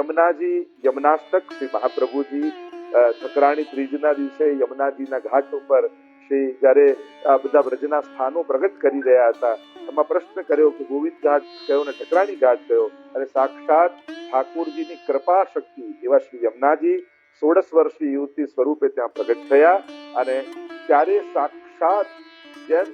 યમુનાજી યમુનાષ્ટક શ્રી મહાપ્રભુજી ઠકરાણી ત્રીજના દિવસે યમુનાજીના ઘાટ ઉપર શ્રી જ્યારે આ બધા વ્રજના સ્થાનો પ્રગટ કરી રહ્યા હતા, એમાં પ્રશ્ન કર્યો કે ગોવિંદ ઘાટ કયો ને ઠકરાણી ઘાટ કયો, અને સાક્ષાત ઠાકોરજીની કૃપા શક્તિ એવા શ્રી યમુનાજી 16 વર્ષની યુવતી સ્વરૂપે ત્યાં પ્રગટ થયા. અને ત્યારે સાક્ષાત જેમ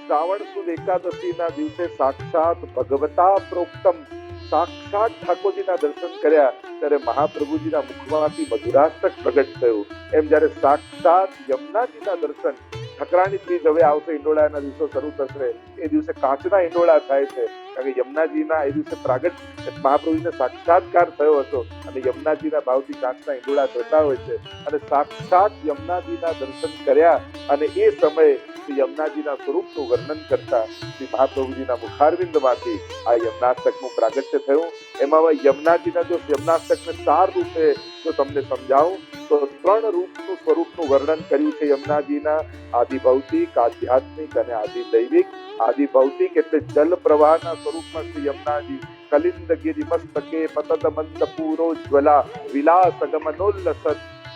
શ્રાવણ સુદ એકાદશીના દિવસે સાક્ષાત ભગવતા પ્રોક્તમ સાક્ષાત ઠાકોરજીના દર્શન કર્યા ત્યારે મહાપ્રભુજીના મુખમાંથી મધુરાષ્ટક પ્રગટ થયું, એમ જ્યારે સાક્ષાત યમુનાજીના દર્શન ઠકરાણી ત્રીજ હવે આવશે, ઈંડોળાના દિવસો શરૂ થશે, એ દિવસે કાચના ઈંડોળા થાય છે, કારણ કે યમુનાજીના એ દિવસે પ્રાગટ મહાપ્રભુજીને સાક્ષાત્કાર થયો હતો અને યમુનાજીના ભાવથી કાચના ઈંડોળા થતા હોય છે. અને સાક્ષાત યમુનાજીના દર્શન કર્યા અને એ સમયે યમુનાજીના સ્વરૂપનું વર્ણન કરતા શ્રી મહાપ્રભુજીના મુખારવિંદમાંથી આ યમુનાષ્ટકનું પ્રાગટ્ય થયું. એમાં યમુનાજીના જો યમુનાષ્ટકને 4 રૂપે જો તમને સમજાવું તો 3 રૂપનું સ્વરૂપનું વર્ણન કર્યું છે યમુનાજીના: આદિ ભૌતિક, આધ્યાત્મિક અને આદિ દૈવિક. આદિ ભૌતિક એટલે જલ પ્રવાહના સ્વરૂપમાં શ્રી યમુનાજી કલિંદગિરી મસ્તકે પતદ મંત પૂરો જ્વલા વિલાસ ગમનોલ્લસત,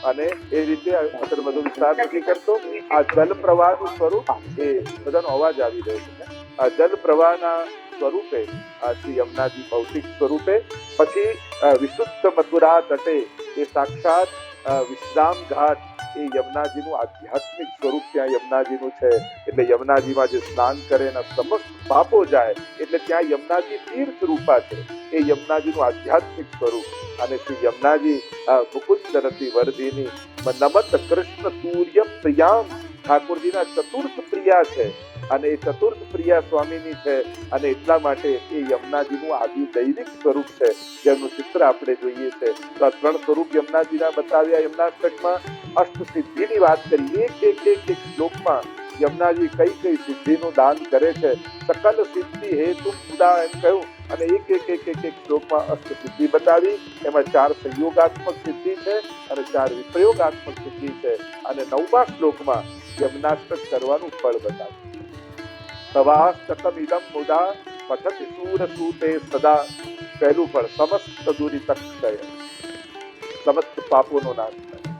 અને એ રીતે આગળ બધો વિસ્તાર નથી કરતો. આ જલ પ્રવાહનું સ્વરૂપ એ બધાનો અવાજ આવી રહ્યો છે. આ જલ પ્રવાહના સ્વરૂપે શ્રી યમુનાજી ભૌતિક સ્વરૂપે, પછી વિશુદ્ધ મથુરા તટે એ સાક્ષાત વિશ્રામ ઘાટ એ યમુનાજીનું આધ્યાત્મિક સ્વરૂપ ત્યાં યમુનાજીનું છે. એટલે યમુનાજીમાં જે સ્નાન કરે એના સમસ્ત પાપો જાય, એટલે ત્યાં યમુનાજી તીર્થ રૂપા છે, એ યમુનાજીનું આધ્યાત્મિક સ્વરૂપ. અને શ્રી યમુનાજી મુકુંદ રતિ વર્ધિની નમત કૃષ્ણ તુર્ય પ્રિયામ ઠાકોરજીના ચતુર્થ પ્રિયા છે, અને એ ચતુર્થ પ્રિયા સ્વામીની છે, અને એટલા માટે એ યમુનાજીનું આદિ દૈવિક સ્વરૂપ છે, જેનું ચિત્ર આપણે જોઈએ છે. તો આ 3 સ્વરૂપ યમુનાજીના બતાવ્યા. યમુનાષ્ટકમાં અષ્ટ સિદ્ધિની વાત કરી, એક શ્લોકમાં યમુનાજી કઈ કઈ સિદ્ધિનું દાન કરે છે, સકલ સિદ્ધિ હેતુ મુદા એમ કહ્યું, અને એક શ્લોકમાં અષ્ટ સિદ્ધિ બતાવી. એમાં 4 સંયોગાત્મક સિદ્ધિ છે અને 4 વિપ્રયોગાત્મક સિદ્ધિ છે. અને 9મા શ્લોકમાં યમુનાષ્ટક કરવાનું ફળ બતાવ્યું. સવાષ્ટકમ ઇદમ મુદા પઠતિ શૂરસૂતે સદા. પહેલું ફળ સમસ્ત દુરિતક્ષય, સમસ્ત પાપોનો નાશ થાય.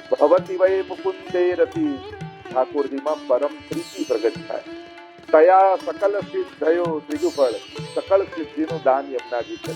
ભવતી વૈ મુકુંદે રતિ, ઠાકોરજીમાં પરમ પ્રીતિ પ્રગટ થાય. તયા સકલ સિદ્ધયો, ત્રીજું ફળ સકલ સિદ્ધિનું દાન યમુનાજી કરે.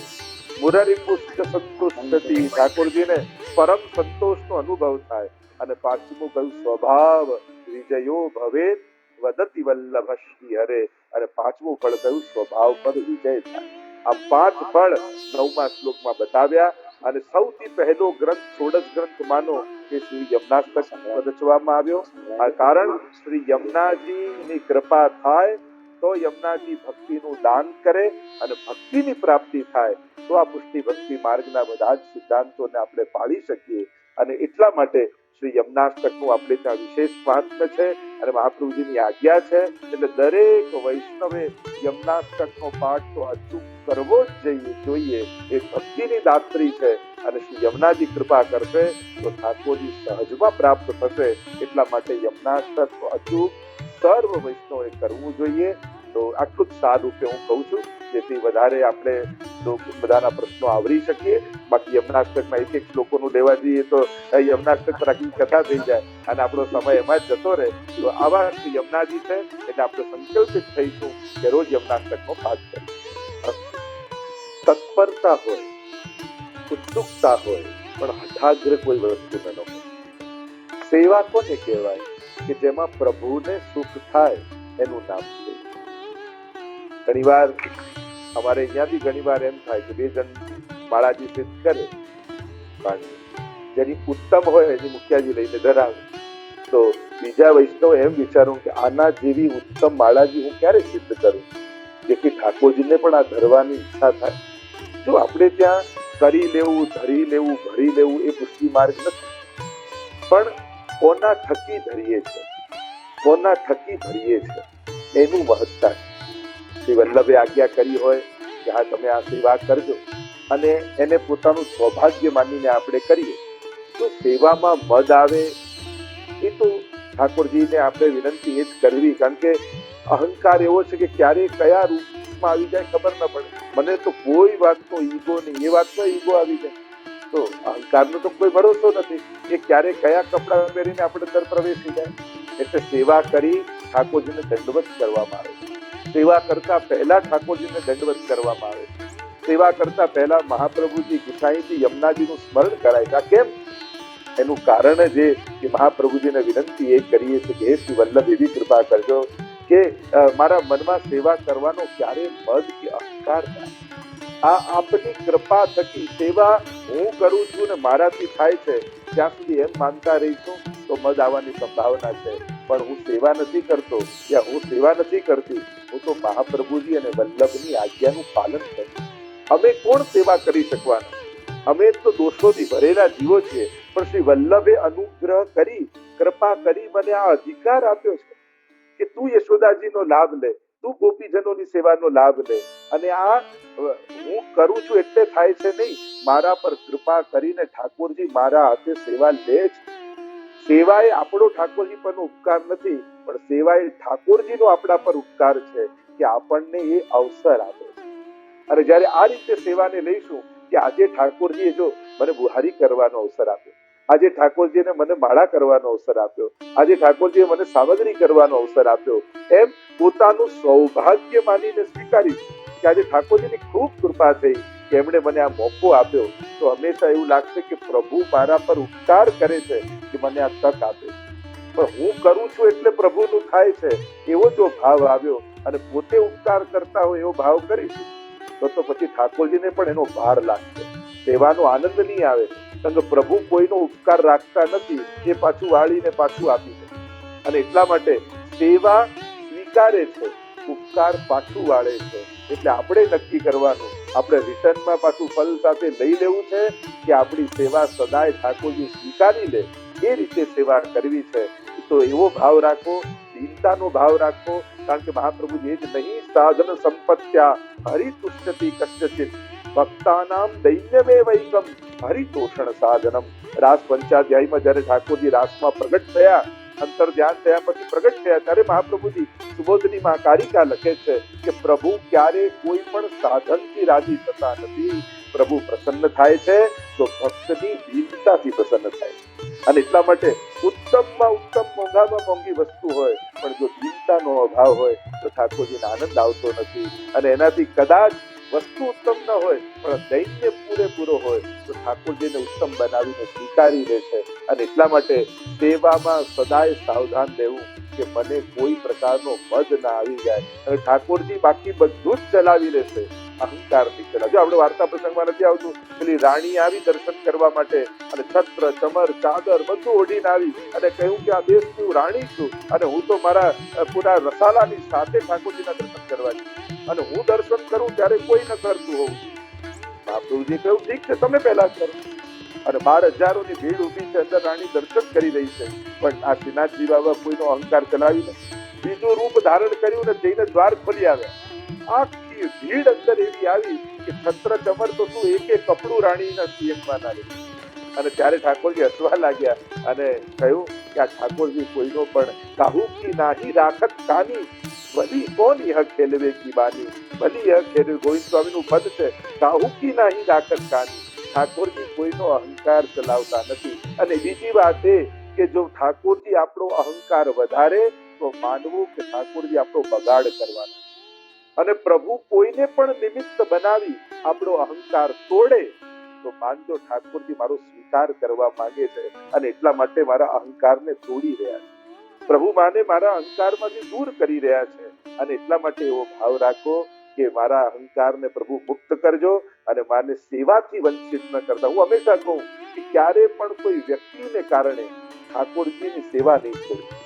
મુરરી પુષ્ટ સંતુષ્ટતિ, ઠાકોરજીને પરમ સંતોષનો અનુભવ થાય. અને 5મું કહ્યું સ્વભાવ વિજયો ભવેત વદતિ વલ્લભ શ્રી હરે, અને 5મું ફળ કહ્યું સ્વભાવ પર વિજય થાય. આ 5 ફળ 9મા શ્લોકમાં બતાવ્યા. અને સૌથી પહેલો ગ્રંથ ષોડશ ગ્રંથ માનો કે શ્રી યમુનાષ્ટક રચવામાં આવ્યો. આ કારણ શ્રી યમુનાજીની કૃપા થાય તો યમુનાજી ભક્તિનું દાન કરે, અને ભક્તિની પ્રાપ્તિ થાય તો આ પુષ્ટિ ભક્તિ માર્ગના બધા જ સિદ્ધાંતોને આપણે પાળી શકીએ. અને એટલા માટે શ્રી યમુનાષ્ટકનું આપણે ત્યાં વિશેષ મહાત્મ્ય છે અને મહાપ્રભુજીની આજ્ઞા છે. એટલે દરેક વૈષ્ણવે યમુનાષ્ટકનો પાઠ તો અચૂક કરવો જ જોઈએ. એ ભક્તિની દાત્રી છે, અને શ્રી યમુનાજી કૃપા કરશે તો ઠાકોરજી સહજમાં પ્રાપ્ત થશે. એટલા માટે યમુનાષ્ટક અચૂક સર્વ વૈષ્ણવે કરવું જોઈએ. તો આટલું જ સારૂપે હું કહું છું, જેથી વધારે આપણે બધાના પ્રશ્નો આવરી શકીએ. બાકી યમુનાષ્ટકના એક શ્લોકોનું લેવા જઈએ તો યમુનાષ્ટક પર આખી કથા થઈ જાય અને આપણો સમય એમાં જ જતો રહે. તો આવા શ્રી યમુનાજી છે, એટલે આપણે સંકલ્પિત થઈશું કે રોજ યમુનાષ્ટકનો પાઠ કરીએ. તત્પરતા હોય, ઉત્સુકતા હોય, પણ હઠાગ્ર કોઈ વસ્તુ ન હોય. સેવા કોને કહેવાય કે જેમાં પ્રભુને સુખ થાય, એનું નામ છે. ઘણીવાર અમારે અહીંયાથી ઘણીવાર એમ થાય કે 2 જણ માળાજી સિદ્ધ કરે, પણ જેની ઉત્તમ હોય એની મુખ્યાજી લઈને ધરાવે. તો બીજા વૈષ્ણવ એમ વિચારું કે આના જેવી ઉત્તમ માળાજી હું ક્યારે સિદ્ધ કરું, જેથી ઠાકોરજીને પણ આ ધરવાની ઈચ્છા થાય. જો આપણે ત્યાં કરી લેવું, ધરી લેવું, ભરી લેવું એ પુષ્ટિ માર્ગ નથી, પણ કોના થકી ધરીએ છે, કોના થકી ભરીએ છે એનું મહત્તા છે. શ્રી વલ્લભે આજ્ઞા કરી હોય કે હા તમે આ સેવા કરજો, અને એને પોતાનું સૌભાગ્ય માનીને આપણે કરીએ તો સેવામાં મદ આવે. એ તો ઠાકોરજીને આપણે વિનંતી એ જ કરવી, કારણ કે અહંકાર એવો છે કે ક્યારે કયા રૂપ હોશમાં આવી જાય ખબર ન પડે. મને તો કોઈ વાતનો ઈગો નહીં, એ વાતનો ઈગો આવી જાય તો અહંકારનો તો કોઈ ભરોસો નથી કે ક્યારે કયા કપડા પહેરીને આપણે અંદર પ્રવેશી જાય. એટલે સેવા કરી ઠાકોરજીને દંડવત કરવામાં આવે. સેવા કરતા પહેલા ઠાકોરજીને દંડવત કરવામાં આવે. સેવા કરતા પહેલા મહાપ્રભુજી ગુસાઈજી યમુનાજીનું સ્મરણ કરાય. કેમ? એનું કારણ જે કે મહાપ્રભુજીને વિનંતી એ કરીએ છીએ કે હે શ્રી વલ્લભ એવી કૃપા કરજો કે મારા મનમાં સેવા કરવાનો ક્યારે મદ કે અહંકાર થાય. આ આપની કૃપા થકી સેવા હું કરું છું ને મારાથી થાય છે ત્યાં સુધી એમ માનતા રહીશું તો મદ આવવાની સંભાવના છે. પણ હું સેવા નથી કરતો યા હું સેવા નથી કરતી, હું તો મહાપ્રભુજી અને વલ્લભની આજ્ઞાનું પાલન કરું. અમે કોણ સેવા કરી શકવાના? અમે તો દોષોથી ભરેલા જીવો છીએ, પણ શ્રી વલ્લભે અનુગ્રહ કરી કૃપા કરી મને આ અધિકાર આપ્યો છે કે તું યશોદાજીનો લાભ લે, તું ગોપીજનોની સેવાનો લાભ લે. અને આ હું કરું છું એટલે થાય છે નહીં, મારા પર કૃપા કરીને ઠાકોરજી મારા હાથે સેવા લે છે. સેવા એ આપણો ઠાકોરજી પરનો ઉપકાર નથી, પણ સેવા એ ઠાકોરજીનો આપણા પર ઉપકાર છે કે આપણને એ અવસર આપે છે. અને જ્યારે આ રીતે સેવાને લઈશું કે આજે ઠાકોરજીએ જો મને બુહારી કરવાનો અવસર આપ્યો, આજે ઠાકોરજીને મને માળા કરવાનો અવસર આપ્યો, આજે ઠાકોરજીએ મને સામગ્રી કરવાનો અવસર આપ્યો, એમ પોતાનું સૌભાગ્ય માનીને સ્વીકારીશું કે આજે ઠાકોરજીની ખૂબ કૃપા થઈ કે એમણે મને આ મોકો આપ્યો. તો હંમેશા એવું લાગશે કે પ્રભુ મારા પર ઉપકાર કરે છે કે મને આ તક આપે. પણ હું કરું છું એટલે પ્રભુનું થાય છે એવો જો ભાવ આવ્યો અને પોતે ઉપકાર કરતા હોય એવો ભાવ કરીશું તો પછી ઠાકોરજીને પણ એનો ભાર લાગશે, સેવાનો આનંદ નહીં આવે. કારણ કે પ્રભુ કોઈનો ઉપકાર રાખતા નથી, એ પાછું વાળીને પાછું આપી દે. અને એટલા માટે સેવા સ્વીકારે છે, ઉપકાર પાછું વાળે છે. એટલે આપણે નક્કી કરવાનું, આપણે રિટર્નમાં પાછું ફલ સાથે લઈ લેવું છે કે આપણી સેવા સદાય ઠાકોરજી સ્વીકારી લે એ રીતે સેવા કરવી છે. તો એવો ભાવ રાખો, દીનતાનો ભાવ રાખો. કારણ કે મહાપ્રભુજી જ નહીં, સાધન સંપત્ત્યા હરિતુષ્યતિ કશ્ચિત ભક્તાનામ દૈન્યમે વૈકમ હરિતોષણ સાધનમ. રાસ પંચાધ્યાયમાં જ્યારે ઠાકોરજી રાસમાં પ્રગટ થયા, અંતર ધ્યાન થયા પછી પ્રગટ થયા, ત્યારે મહાપ્રભુજી સુબોધની કારિકા લખે છે કે પ્રભુ ક્યારે કોઈ પણ સાધનથી રાજી થતા નથી. પ્રભુ પ્રસન્ન થાય છે તો ભક્તની દીનતાથી પ્રસન્ન થાય. અને એટલા માટે ઉત્તમમાં ઉત્તમ, મોંઘામાં મોંઘી વસ્તુ હોય પણ જો દીનતાનો અભાવ હોય તો ઠાકોરજીને આનંદ આવતો નથી. અને એનાથી કદાચ વસ્તુ ઉત્તમ ન હોય પણ દૈન્ય પૂરેપૂરો હોય તો ઠાકોરજીને ઉત્તમ બનાવીને સ્વીકારી લે છે. અને એટલા માટે સેવામાં સદાય સાવધાન રહેવું કે મને કોઈ પ્રકારનો મદ ના આવી જાય. અને ઠાકોરજી બાકી બધું જ ચલાવી લેશે, અહંકાર થી ચલાવે. જો આપણે વાર્તા પ્રસંગમાં નથી આવતું, પેલી રાણી આવી દર્શન કરવા માટે અને છત્ર ચમર ચાદર બધું ઓઢીને આવી અને કહ્યું કે આ દેશની હું રાણી છું અને હું તો મારા પૂરા રસાલાની સાથે ઠાકોરજીના દર્શન કરવા છું અને હું દર્શન કરું ત્યારે કોઈ ન કરતું હોવું. મહાપ્રભુજી કહ્યું ઠીક છે, તમે પહેલા કરો. અને 12,000ની ભીડ ઉભી છે, અંદર રાણી દર્શન કરી રહી છે, પણ આ શ્રીનાથજી બાબા કોઈનો અહંકાર ચલાવીને બીજું રૂપ ધારણ કર્યું ને જઈને દ્વાર ખોલી આવ્યા. આખી ભીડ અંદર એવી આવી કે છત્ર ચમર તો શું એક એક કપડું રાણીના સીએમમાં ના રહી. અને ત્યારે ઠાકોરજી હસવા લાગ્યા અને કહ્યું કે આ ઠાકોરજી કોઈનો પણ કાહુ કી નાહી રાખત કાની ભલી કોણ યહ ખેલવે કી બાની. ભલી યહ ખેલવે, ગોવિંદ સ્વામીનું પદ છે, કાહુ કી નાહી રાખત કાની. ઠાકોરજી કોઈનો અહંકાર ચલાવતા નથી. અને બીજી વાત એ કે જો ઠાકોરજી આપણો અહંકાર વધારે તો માનવું કે ઠાકોરજી આપણો બગાડ કરવાનો. અને પ્રભુ કોઈને પણ નિમિત્ત બનાવી આપણો અહંકાર તોડે તો માનજો ઠાકોરજી મારો સ્વીકાર કરવા માંગે છે અને એટલા માટે મારા અહંકારને તોડી રહ્યા છે. પ્રભુ માને મારા અહંકારમાંથી દૂર કરી રહ્યા છે. અને એટલા માટે એવો ભાવ રાખો કે મારા અહંકારને પ્રભુ મુક્ત કરજો અને માને સેવાથી વંચિત ન કરતા. હું હંમેશા કહું કે ક્યારે પણ કોઈ વ્યક્તિને કારણે ઠાકોરજીની સેવા નહીં છોડવી.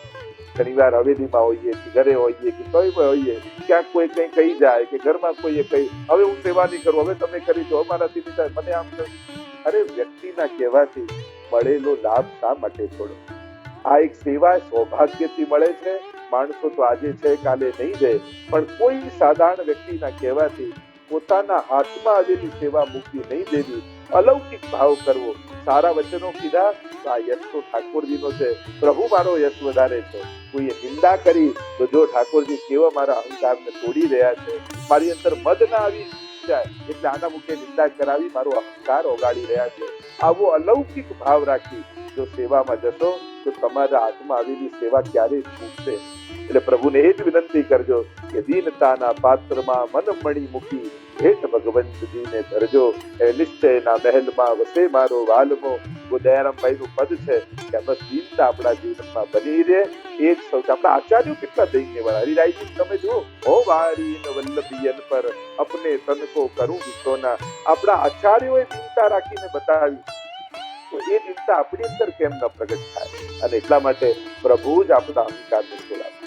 ઘણી વાર હવેલીમાં હોઈએ કે ઘરે હોઈએ કે કઈ હોઈએ, ક્યાંક કોઈ કઈ કહી જાય કે ઘરમાં કોઈએ કહી હવે હું સેવા નહીં કરું, હવે તમે કરી દો, મારાથી નહીં થાય, મને આમ કહ્યું. અરે વ્યક્તિના કહેવાથી મળેલો લાભ શા માટે છોડો? આ એક સેવા સૌભાગ્યથી મળે છે. માણસો તો આજે છે કાલે નહીં રહે, પણ કોઈ સાધારણ વ્યક્તિના કહેવાથી પોતાના હાથમાં આવેલી સેવા મૂકી નહીં દેવી અલૌકિક ભાવ કરવો, સારા વચનો કીધા તો આ યશ તો ઠાકોરજીનો છે, પ્રભુ મારો યશ વધારે છે. કોઈએ નિંદા કરી તો જો ઠાકોરજી કેવા મારા અહંકારને તોડી રહ્યા છે, મારી અંદર મદ ના આવી જાય એટલે આના મુખે નિંદા કરાવી મારો અહંકાર ઓગાળી રહ્યા છે. આવો અલૌકિક ભાવ રાખી જો સેવામાં જશો તો તમારા હાથમાં આવેલી સેવા ક્યારેય છૂટશે. એટલે પ્રભુને એ જ વિનંતી કરજો કે દીનતાના પાત્રમાં મન મણી મૂકી ભેટ ભગવંતજીને ધરજો. એ નિશ્ચયના મહેલમાં વસે મારો વાલમો. દયારામભાઈ નું પદ છે કે બસ દીનતા આપણા જીવનમાં બની રહે. એ જ સૌથી આપણા આચાર્યો કેટલા દૈન્ય વાળા. હરિરાયજી તમે જુઓ, હો વારી વલ્લભિયન પર અપને તન કો કરું વિસોના. આપણા આચાર્યોએ દીનતા રાખીને બતાવી, તો એ દીનતા આપણી અંદર કેમ ન પ્રગટ થાય? અને એટલા માટે પ્રભુ જ આપણા અહંકારને ખોલાવે.